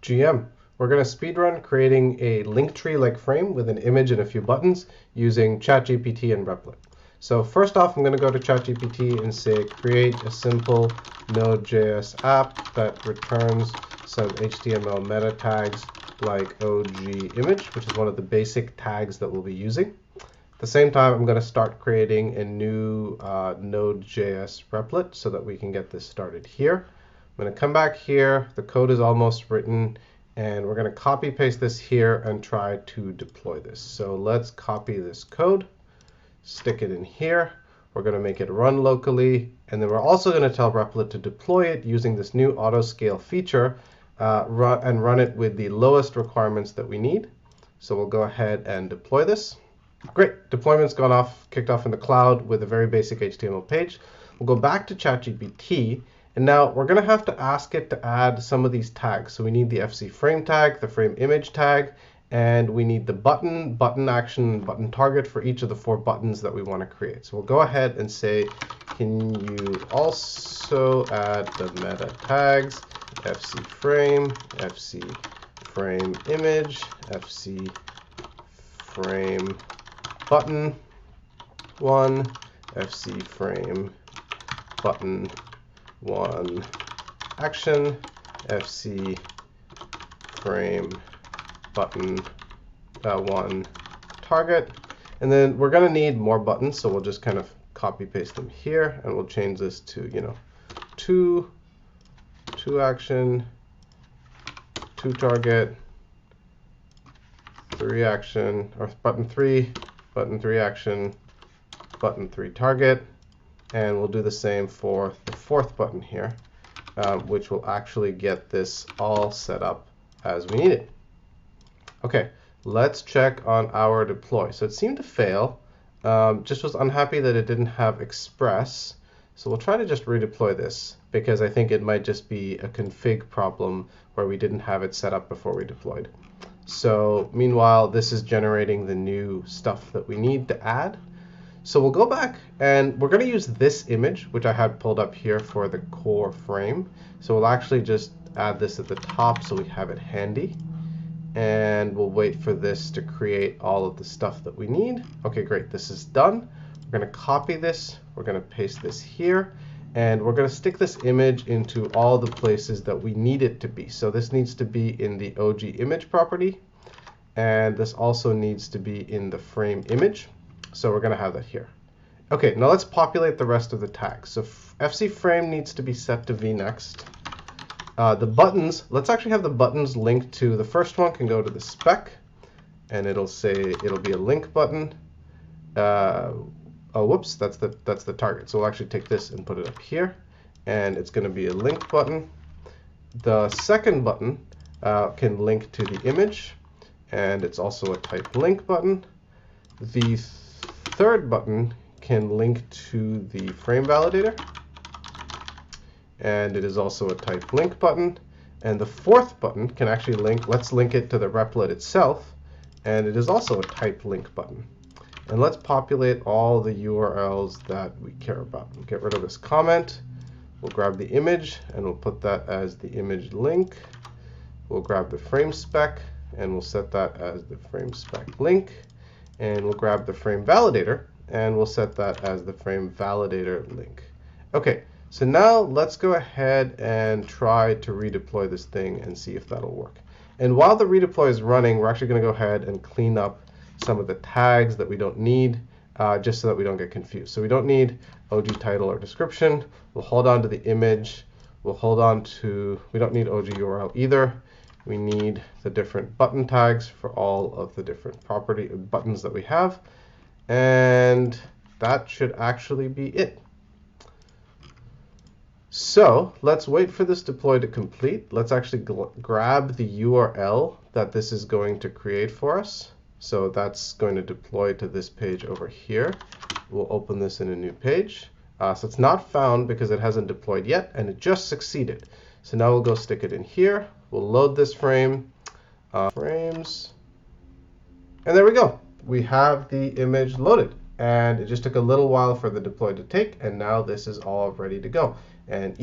GM. We're going to speedrun creating a link tree-like frame with an image and a few buttons using ChatGPT and Replit. So first off, I'm going to go to ChatGPT and say, create a simple Node.js app that returns some HTML meta tags like OG image, which is one of the basic tags that we'll be using. At the same time, I'm going to start creating a new Node.js Replit so that we can get this started here. I'm going to come back here. The code is almost written, and we're going to copy paste this here and try to deploy this. So let's copy this code, stick it in here. We're going to make it run locally, and then we're also going to tell Replit to deploy it using this new auto scale feature and run it with the lowest requirements that we need. So we'll go ahead and deploy this. Great, deployment's kicked off in the cloud with a very basic HTML page. We'll go back to ChatGPT, and now we're going to have to ask it to add some of these tags. So we need the FC frame tag, the frame image tag, and we need the button, button action, and button target for each of the 4 buttons that we want to create. So we'll go ahead and say, can you also add the meta tags, FC frame image, FC frame button 1, FC frame button 1 action, FC frame button 1 target. And then we're going to need more buttons, so we'll just kind of copy paste them here, and we'll change this to 2 action, 2 target, 3 action, or button 3 action, button 3 target. And we'll do the same for the 4th button here, which will actually get this all set up as we need it. OK, let's check on our deploy. So it seemed to fail. Just was unhappy that it didn't have Express. So we'll try to just redeploy this, because I think it might just be a config problem where we didn't have it set up before we deployed. So meanwhile, this is generating the new stuff that we need to add. So we'll go back, and we're going to use this image, which I had pulled up here for the core frame. So we'll actually just add this at the top so we have it handy. And we'll wait for this to create all of the stuff that we need. OK, great. This is done. We're going to copy this. We're going to paste this here. And we're going to stick this image into all the places that we need it to be. So this needs to be in the OG image property. And this also needs to be in the frame image. So we're going to have that here. OK, now let's populate the rest of the tags. So FC frame needs to be set to vNext. The buttons, let's actually have the buttons linked to, the first one can go to the spec, and it'll be a link button. Oh, whoops, that's the target. So we'll actually take this and put it up here, and it's going to be a link button. The second button can link to the image, and it's also a type link button. The third button can link to the frame validator, and it is also a type link button. And the 4th button can actually let's link it to the Replit itself, and it is also a type link button. And let's populate all the URLs that we care about. We'll get rid of this comment. We'll grab the image, and we'll put that as the image link. We'll grab the frame spec, and we'll set that as the frame spec link. And we'll grab the frame validator, and we'll set that as the frame validator link. OK, so now let's go ahead and try to redeploy this thing and see if that'll work. And while the redeploy is running, we're actually going to go ahead and clean up some of the tags that we don't need, just so that we don't get confused. So we don't need OG title or description. We'll hold on to the image. We don't need OG URL either. We need the different button tags for all of the different buttons that we have. And that should actually be it. So let's wait for this deploy to complete. Let's actually grab the URL that this is going to create for us. So that's going to deploy to this page over here. We'll open this in a new page. So it's not found because it hasn't deployed yet, and it just succeeded. So now we'll go stick it in here. We'll load this frame, frames, and there we go. We have the image loaded, and it just took a little while for the deploy to take, and now this is all ready to go. And